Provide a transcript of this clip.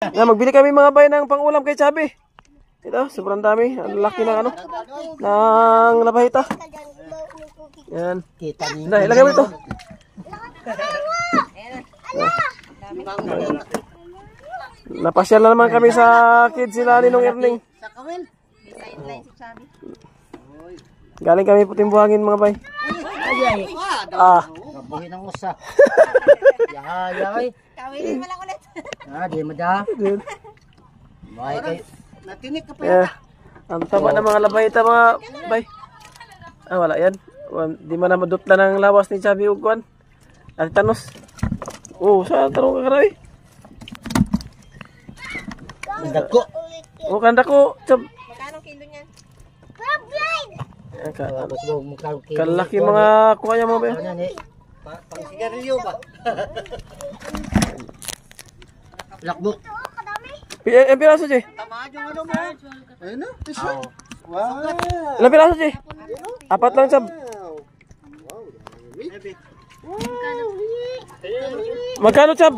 Na magbili kami mga bay ng pangulam kay Chabi. Ito, sobrang dami. Ang laki ng ano, ng labahita. Yan. Nah, ilagay mo ito. Napasyal na naman kami sa kids sila ni Nung Erning. Galing kami puting buhangin mga bay. Ah. Kabuhin ang usa. Yahay. Kawin mo lang ulit. Di mada. May kay Natinik ka pa Yeah. Ang taba ng mga labahita mga bay. Ah, wala yan. Di man na madutla ng lawas ni Chabi Ugwan. At tanos. Oh, sa tarong ka karay. dagko. Oh, kanda ko. Chab. Magkano kilo niyan? Kalaki mga kuha niya mga bay. Pang sigarilyo ba? Lakbok. Ilang piraso, Che? Tama yung ano mo. Ayun na, t-shirt. Wow. Ilang piraso, Che? 4 lang, Chab. Magkano, Chab?